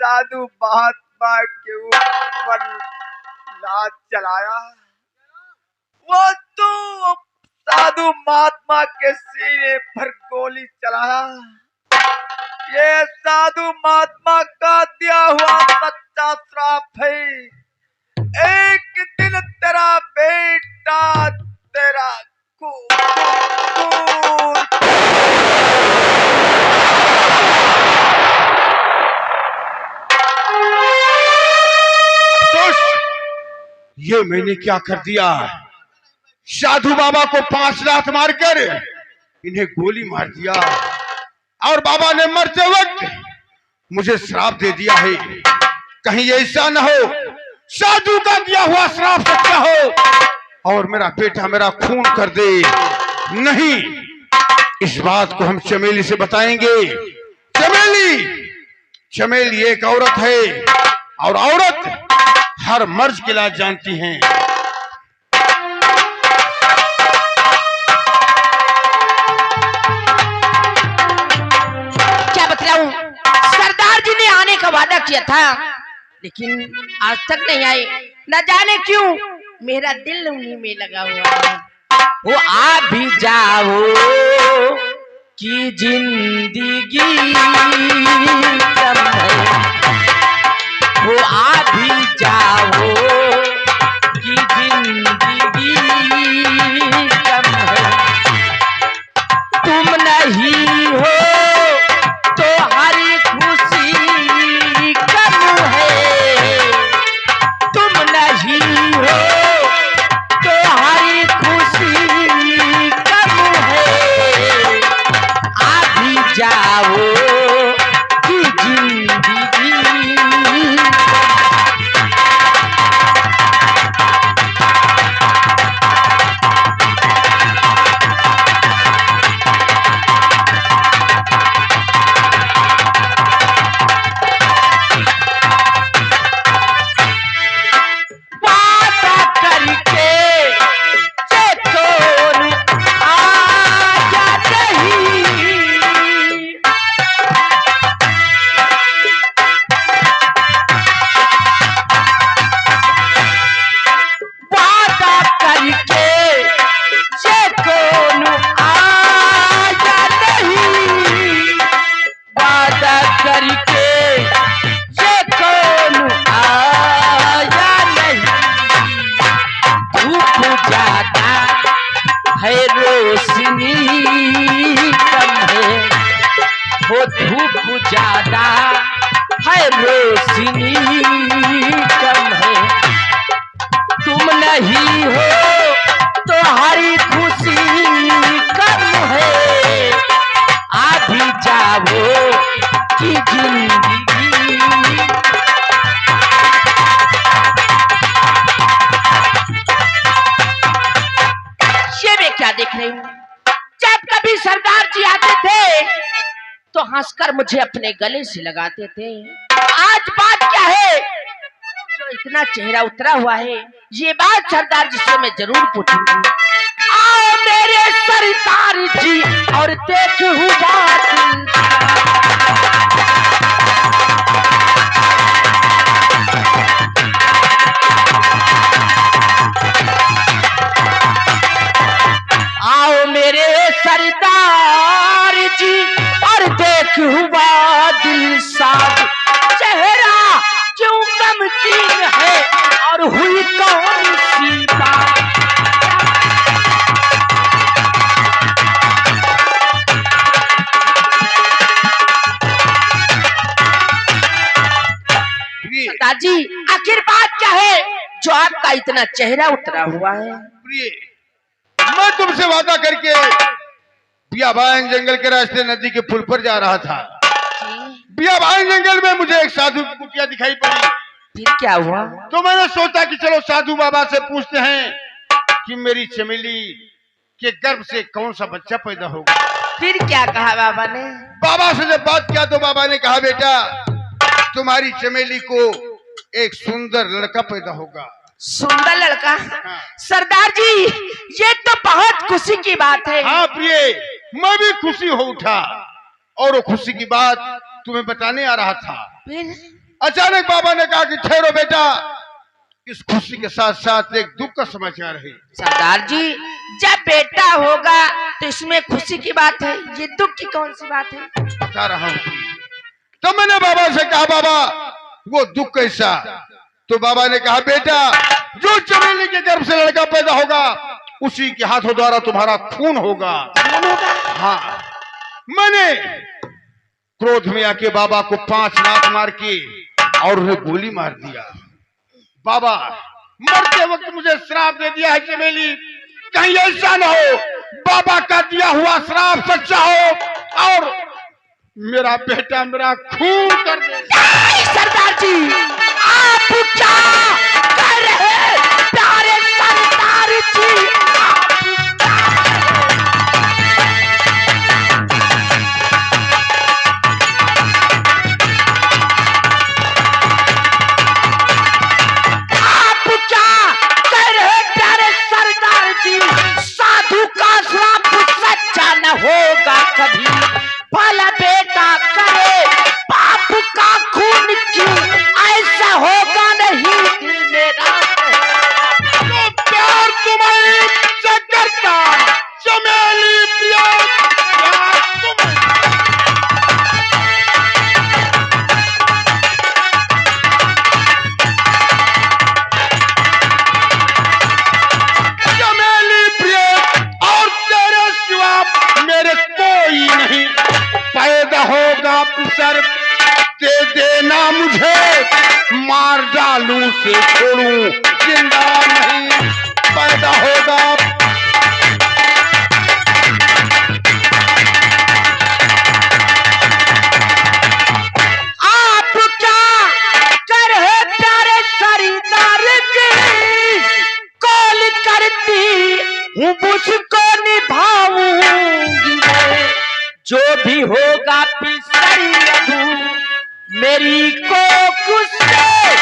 साधु महात्मा के ऊपर लात चलाया, वो तो साधु महात्मा के सीने पर गोली चलाया। ये साधु महात्मा का दिया हुआ सच्चा श्राप है। एक दिन तेरा बेटा तेरा ये मैंने क्या कर दिया? साधु बाबा को 5 लात मारकर इन्हें गोली मार दिया और बाबा ने मरते वक्त मुझे श्राप दे दिया है। कहीं ऐसा न हो साधु का दिया हुआ श्राप सच्चा हो और मेरा बेटा मेरा खून कर दे। नहीं, इस बात को हम चमेली से बताएंगे। चमेली एक औरत है और औरत हर मर्ज के इलाज जानती हैं। क्या बतलाऊं? सरदार जी ने आने का वादा किया था लेकिन आज तक नहीं आए। न जाने क्यों मेरा दिल उन्हीं में लगा हुआ है। वो आ भी जाओ कि जिंदगी कम है, वो आ भी जाओ कि जिंदगी कम है। तुम नहीं हो तो हर खुशी कम है, तुम नहीं हो तो हर खुशी कम है। आ भी जाओ कि जिंदगी है रोशनी कम है, वो धूप ज्यादा है रोशनी कम है। तुम नहीं हो तो हरी खुशी कम है। आ भी जाओ कि जिंदगी क्या देख रही हूँ? जब कभी सरदार जी आते थे तो हंसकर मुझे अपने गले से लगाते थे। आज बात क्या है जो इतना चेहरा उतरा हुआ है? ये बात सरदार जी से मैं जरूर पूछूंगी। आओ मेरे सरदार जी और देखूं बात। आओ मेरे सरदार जी और देख हुआ दिल साथ, चेहरा क्यों गमगीन है और हुई कौन सी बात। सरदार जी आखिर बात क्या है जो आपका इतना चेहरा उतरा हुआ है? मैं तुमसे वादा करके बियाबान जंगल के रास्ते नदी के पुल पर जा रहा था। बियाबान जंगल में मुझे एक साधु की कुटिया दिखाई पड़ी। फिर क्या हुआ? तो मैंने सोचा कि चलो साधु बाबा से पूछते हैं कि मेरी चमेली के गर्भ से कौन सा बच्चा पैदा होगा। फिर क्या कहा बाबा ने? बाबा से जब बात किया तो बाबा ने कहा, बेटा तुम्हारी चमेली को एक सुंदर लड़का पैदा होगा। सुंदर लड़का? सरदार जी ये तो बहुत खुशी की बात है। हाँ प्रिय, मैं भी खुशी हो उठा और वो खुशी की बात तुम्हें बताने आ रहा था। फिर? अचानक बाबा ने कहा कि ठहरो बेटा, इस खुशी के साथ साथ एक दुख का समाचार है। सरदार जी, जब बेटा होगा तो इसमें खुशी की बात है, ये दुख की कौन सी बात है? बता रहा हूं। तो मैंने बाबा से कहा बाबा वो दुख कैसा? तो बाबा ने कहा बेटा, जो चमेली के गर्भ से लड़का पैदा होगा उसी के हाथों द्वारा तुम्हारा खून होगा। हाँ, मैंने क्रोध में आके बाबा को 5 लात मार के और उन्हें गोली मार दिया। बाबा मरते वक्त मुझे श्राप दे दिया है चमेली, कहीं ऐसा न हो बाबा का दिया हुआ श्राप सच्चा हो और मेरा बेटा मेरा खून कर दे। सरदार जी, आप क्या कर रहे हैं? प्यारे सरदार जी, आप क्या कर रहे हैं? प्यारे सरदार जी, साधु का श्राप सच्चा न होगा कभी, भला बेटा करे बाप का खून क्यों, ऐसा होगा नहीं मेरा। तो प्यार तुम्हारी से करता चमेली प्रिया, प्यार चमेली प्रिया और तेरे सिवा मेरे कोई नहीं पैदा होगा पिसर, दे देना मुझे, मार डालूं से छोड़ूं, जिंदा नहीं पैदा होगा। आप क्या कर रहे प्यारे सरदार जी, कॉल करती हूँ मुझको निभाऊंगी मैं, जो भी होगा पिसरी मेरी को गुस्से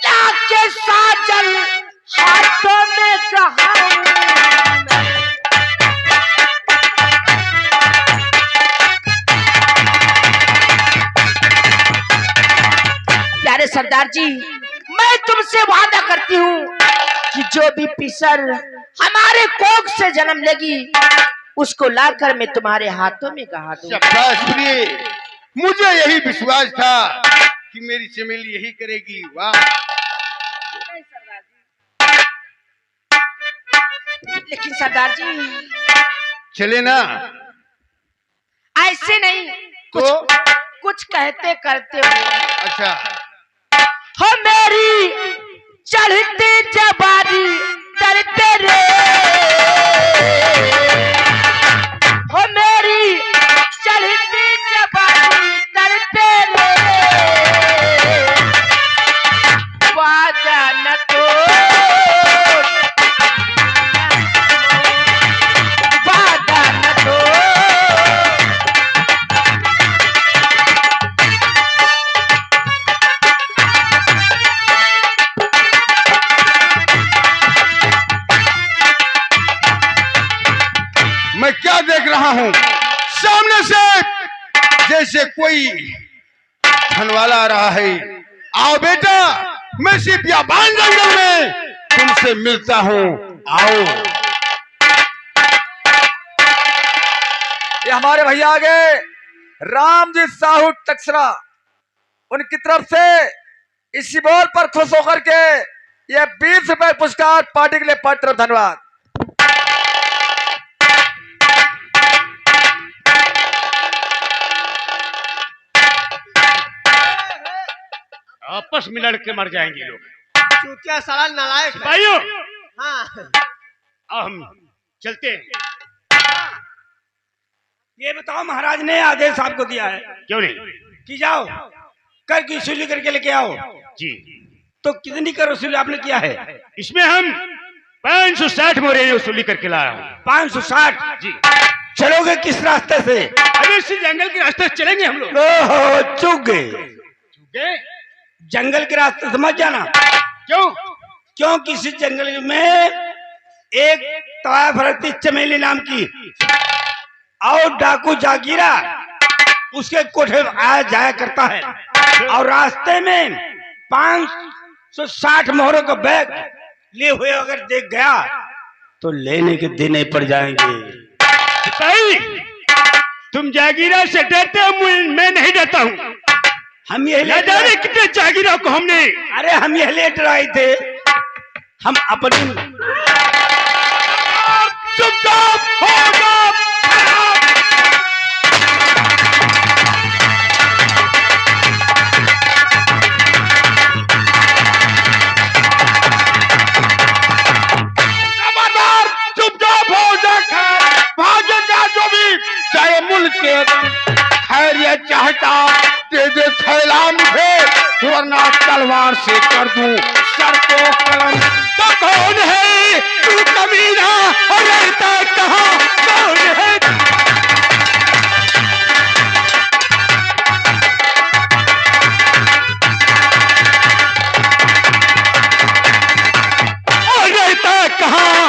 लाके साजल हाथों में गहाऊंगी मैं। प्यारे सरदार जी, मैं तुमसे वादा करती हूँ कि जो भी पिसर हमारे कोख से जन्म लेगी उसको लाकर मैं तुम्हारे हाथों में गहा दूंगा। शाबाश प्रिय, मुझे यही विश्वास था कि मेरी चमेली यही करेगी। वाह, लेकिन सरदार जी चले ना? ऐसे नहीं, तो कुछ कहते करते हो। अच्छा, हो मेरी चढ़ती जवानी डरते रे, हो मेरी चढ़ती जवानी डरते रे, वादा न तोड़, वादा न तोड़। मैं क्या देख रहा हूं सामने से? जैसे कोई धनवाला आ रहा है। आओ बेटा, मैं सिपियाबान जंगल में तुमसे मिलता हूं, आओ। ये हमारे भैया आ गए, रामजी साहू टक्सरा, उनकी तरफ से इसी बोल पर खुश होकर के ये 20 रुपए पुरस्कार पार्टी के लिए पार्टी तरफ धन्यवाद। आपस में लड़के मर जाएंगे लोग। चूतिया साला नालायक है। भाइयों, हाँ, अब हम चलते हैं। ये बताओ, महाराज ने आदेश आपको दिया है क्यों नहीं? कि जाओ कर की वसूली करके लेके आओ। जी, तो कितनी कर वसूली आपने किया है? इसमें हम 560 मोरे वसूली करके लाया हूँ। 560? जी। चलोगे किस रास्ते से? अभी इसी जंगल के रास्ते से चलेंगे हम लोग। ओहो, चूक गए। चूके? जंगल के रास्ते समझ जाना। क्यों? क्यों? किसी जंगल में एक तवायफ रहती चमेली नाम की, और डाकू जागीरा उसके कोठे आया जाया करता है, और रास्ते में 560 मोहरों का बैग लिए हुए अगर देख गया तो लेने के देने पड़ जाएंगे। भाई तुम जागीरा से डरते हो, मैं नहीं डरता हूँ। हम यह न जाने कितने जागीरा को हमने। अरे हम यह लेट रहे थे, हम अपनी चुपचाप हो जा। खबरदार, चुपचाप हो जा। भागेगा जो भी चाहे मुल्क के खैर ये चाहता दे दे थैला मुझे, वरना तलवार से कर दूं सर को कलम। तो कौन है तू कमीना, और रहता कहाँ, कौन है? और रहता कहाँ,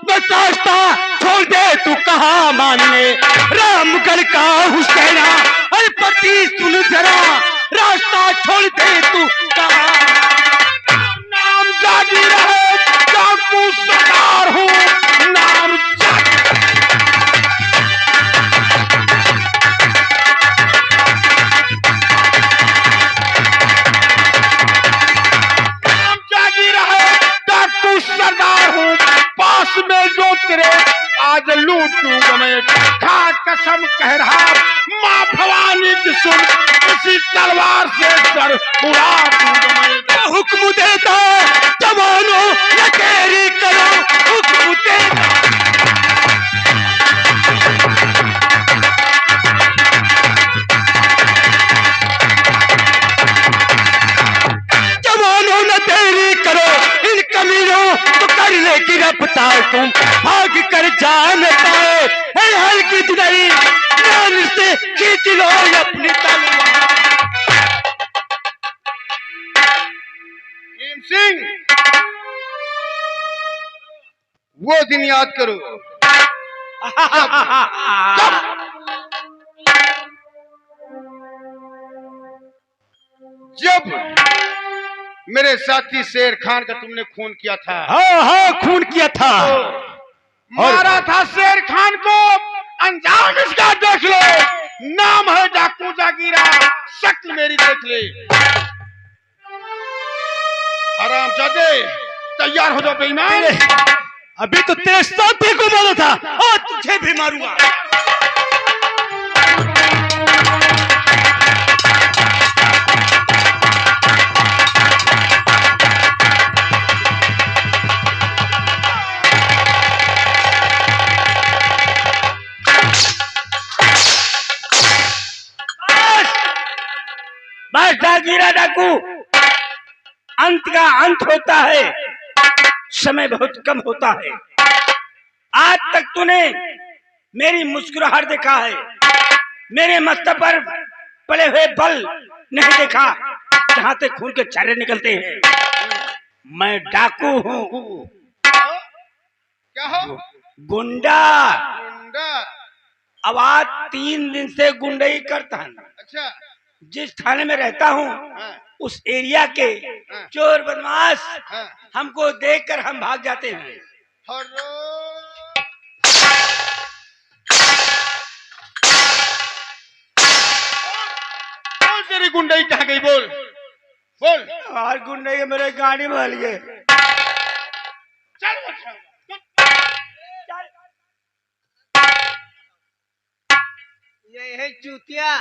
बस रास्ता छोड़ दे तू कहाँ मानने, रामगढ़ का हुसैना, अरे पति सुन जरा, रास्ता छोड़ दे तू कहाँ। नाम जागी रहे, डाकू सरदार हूँ, नाम जागी नाम जागी रहे, डाकू सरदार हूँ। पास में जो तेरे आज लूटूंगा मैं, खा कसम कह रहा माँ भवानी की सुन, इसी तलवार से सर उड़ा दूंगा मैं। हुक्म देता जवानों न तेरी करो, हुक्म देता जवानों न तेरी करो, इन कमीनों को कर ले गिरफ्तार तुम, भाग कर जा न पाए हल्की नहीं, जान से खींच लो अपनी तलवार। भीम सिंह, वो दिन याद करो जब मेरे साथी शेर खान का तुमने खून किया था। हाँ हाँ खून किया था, मारा था शेर खान को, अंजाम इसका देख ले। नाम है डाकू जागीरा, शक्ल मेरी देख ले। हरामजादे, तैयार हो जाओ बेईमान। अभी तो तेरे साथी को मारा था, और तुझे भी मारूंगा। बस जागीरा डाकू, अंत का अंत होता है, समय बहुत कम होता है। आज तक तूने मेरी मुस्कुराहट देखा है, मेरे मस्तक पर पड़े हुए बल नहीं देखा जहां से खून के चारे निकलते हैं। मैं डाकू हूँ, क्या हो? गुंडा। गुंडा? अब आज 3 दिन से गुंडई करता हूँ। अच्छा। जिस थाने में रहता हूँ हाँ। उस एरिया के हाँ। चोर बदमाश हाँ। हमको देखकर हम भाग जाते हैं। कौन तेरी गुंडई कहाँ गई? बोल बोल। और गुंडे मेरे गाड़ी में हल गए। ये है चूतिया,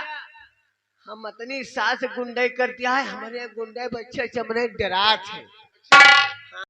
हम इतनी सास गुंडे करती है, हमारे गुंडे बच्चे चमड़े डरात है।